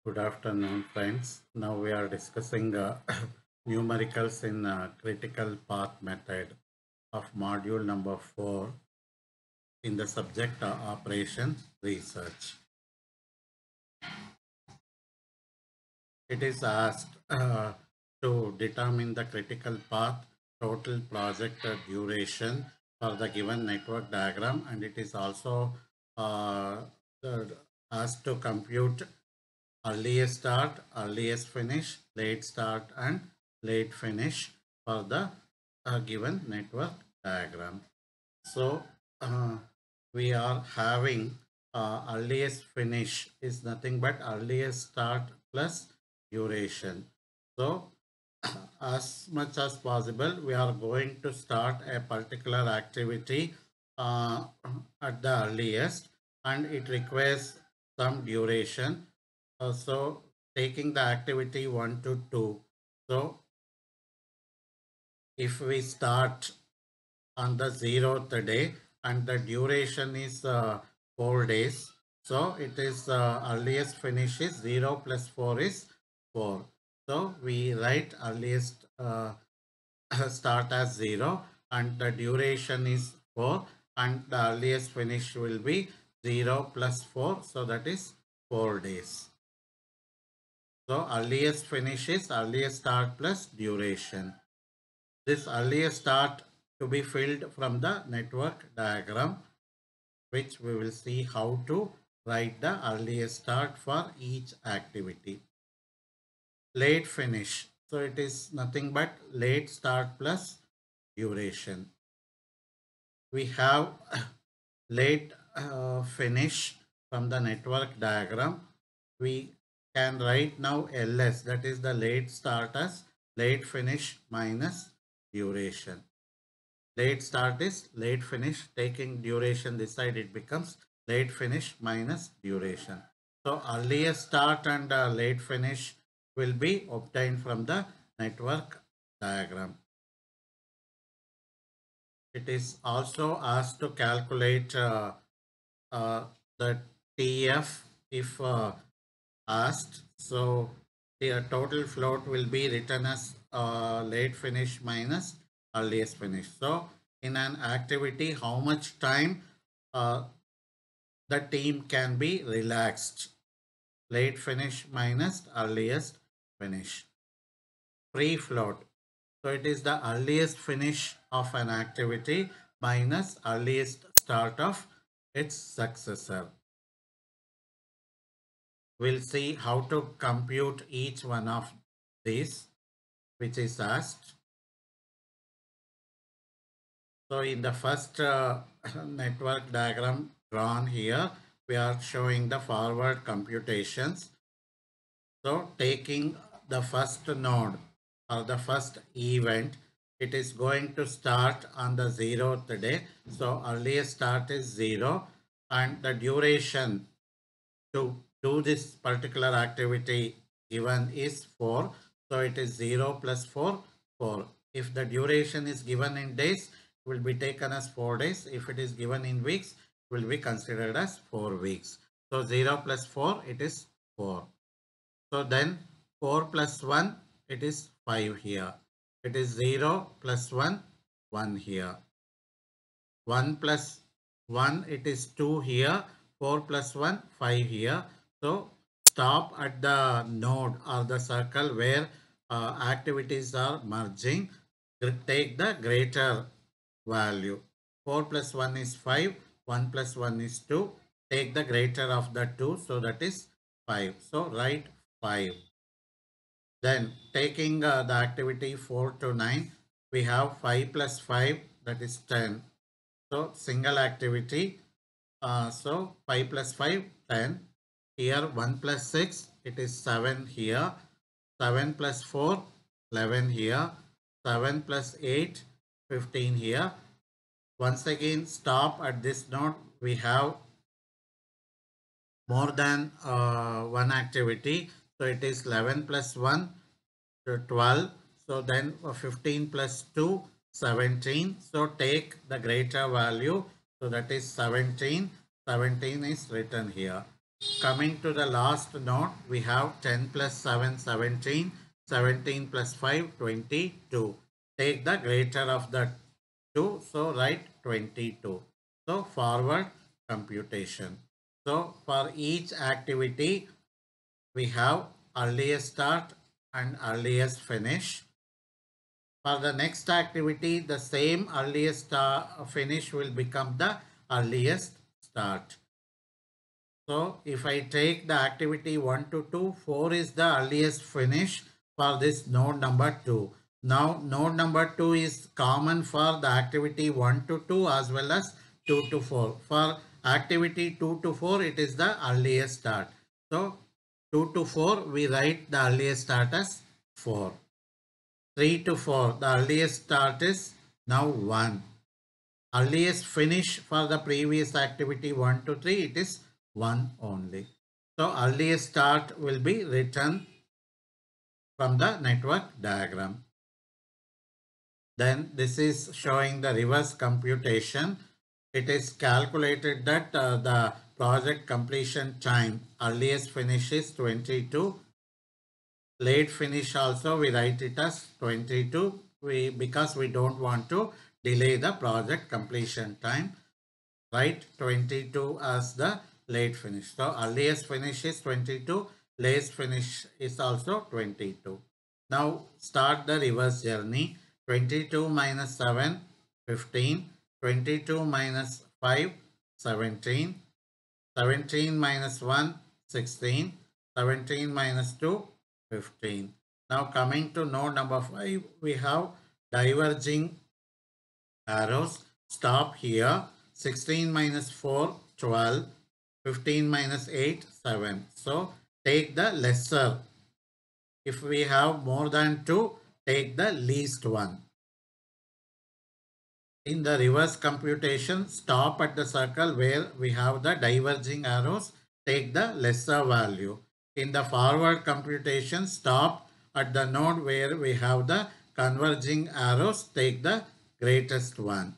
Good afternoon, friends. Now we are discussing numericals in critical path method of module number 4 in the subject operation research. It is asked to determine the critical path total project duration for the given network diagram, and it is also uh, asked to compute earliest start, earliest finish, late start and late finish for the given network diagram. So we are having earliest finish is nothing but earliest start plus duration. So as much as possible, we are going to start a particular activity uh, at the earliest, and it requires some duration. So taking the activity 1 to 2. So if we start on the 0th day and the duration is 4 days, so it is earliest finish is 0 plus 4 is 4. So we write earliest start as 0 and the duration is 4, and the earliest finish will be 0 plus 4, so that is 4 days. So earliest finish is earliest start plus duration. This earliest start to be filled from the network diagram, which we will see how to write the earliest start for each activity. Late finish. So it is nothing but late start plus duration. We have late finish from the network diagram. We can write now LS, that is the late start as late finish minus duration. Late start is late finish, taking duration this side, it becomes late finish minus duration. So earliest start and late finish will be obtained from the network diagram. It is also asked to calculate the TF if asked. So the total float will be written as late finish minus earliest finish. So in an activity, how much time uh, the team can be relaxed? Late finish minus earliest finish. Free float. So it is the earliest finish of an activity minus earliest start of its successor. We'll see how to compute each one of these, which is asked. So in the first network diagram drawn here, we are showing the forward computations. So taking the first node or the first event, it is going to start on the 0th day. So earliest start is 0, and the duration to do this particular activity given is 4. So it is 0 plus 4, 4. If the duration is given in days, it will be taken as 4 days. If it is given in weeks, it will be considered as 4 weeks. So 0 plus 4, it is 4. So then 4 plus 1, it is 5 here. It is 0 plus 1, 1 here. 1 plus 1, it is 2 here. 4 plus 1, 5 here. So stop at the node or the circle where activities are merging. Take the greater value. 4 plus 1 is 5. 1 plus 1 is 2. Take the greater of the 2. So that is 5. So write 5. Then taking the activity 4 to 9, we have 5 plus 5, that is 10. So single activity. So 5 plus 5, 10. Here 1 plus 6, it is 7 here. 7 plus 4, 11 here. 7 plus 8, 15 here. Once again, stop at this node. We have more than one activity. So it is 11 plus 1, to 12. So then 15 plus 2, 17. So take the greater value. So that is 17. 17 is written here. Coming to the last node, we have 10 plus 7, 17, 17 plus 5, 22. Take the greater of the 2, so write 22. So forward computation. So for each activity, we have earliest start and earliest finish. For the next activity, the same earliest finish will become the earliest start. So if I take the activity 1 to 2, 4 is the earliest finish for this node number 2. Now node number 2 is common for the activity 1 to 2 as well as 2 to 4. For activity 2 to 4, it is the earliest start. So 2 to 4, we write the earliest start as 4. 3 to 4, the earliest start is now 1. Earliest finish for the previous activity 1 to 3, it is 1 only. So earliest start will be written from the network diagram. Then this is showing the reverse computation. It is calculated that the project completion time earliest finish is 22. Late finish also we write it as 22 because we don't want to delay the project completion time. Write 22 as the late finish. So earliest finish is 22, late finish is also 22. Now start the reverse journey. 22 minus 7, 15. 22 minus 5, 17. 17 minus 1, 16. 17 minus 2, 15. Now coming to node number 5, we have diverging arrows. Stop here. 16 minus 4, 12. 15 minus 8, 7. So take the lesser. If we have more than 2, take the least one. In the reverse computation, stop at the circle where we have the diverging arrows, take the lesser value. In the forward computation, stop at the node where we have the converging arrows, take the greatest one.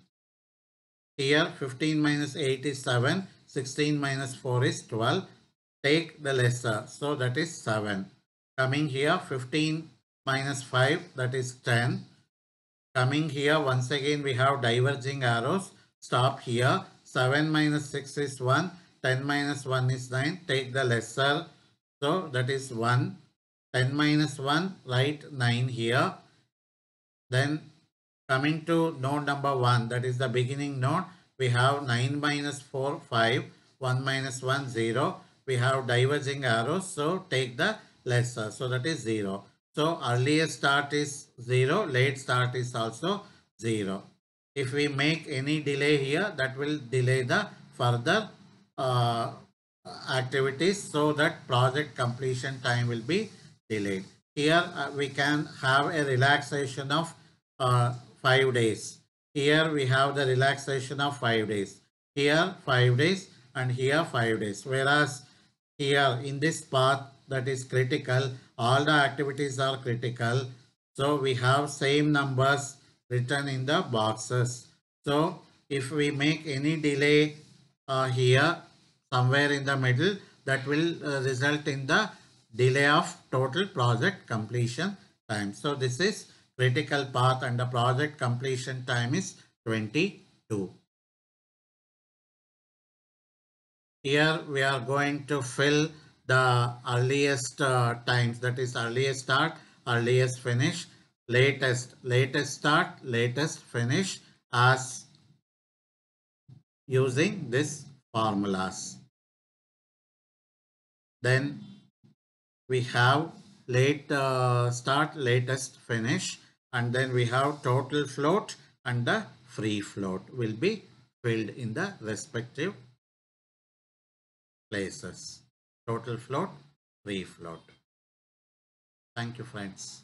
Here 15 minus 8 is 7, 16 minus 4 is 12. Take the lesser, so that is 7. Coming here 15 minus 5, that is 10. Coming here, once again we have diverging arrows. Stop here. 7 minus 6 is 1. 10 minus 1 is 9. Take the lesser. So that is 1. 10 minus 1, write 9 here. Then coming to node number 1, that is the beginning node. We have 9 minus 4, 5. 1 minus 1, 0. We have diverging arrows. So take the lesser. So that is 0. So earliest start is 0, late start is also 0. If we make any delay here, that will delay the further activities, so that project completion time will be delayed. Here we can have a relaxation of 5 days. Here we have the relaxation of 5 days. Here 5 days and here 5 days. Whereas here in this path that is critical, all the activities are critical. So we have same numbers written in the boxes. So if we make any delay here somewhere in the middle, that will result in the delay of total project completion time. So this is critical path and the project completion time is 22. Here we are going to fill the earliest times, that is earliest start, earliest finish, latest start, latest finish, as using this formulas. Then we have late start, latest finish, and then we have total float and the free float will be filled in the respective places. Total float, free float. Thank you, friends.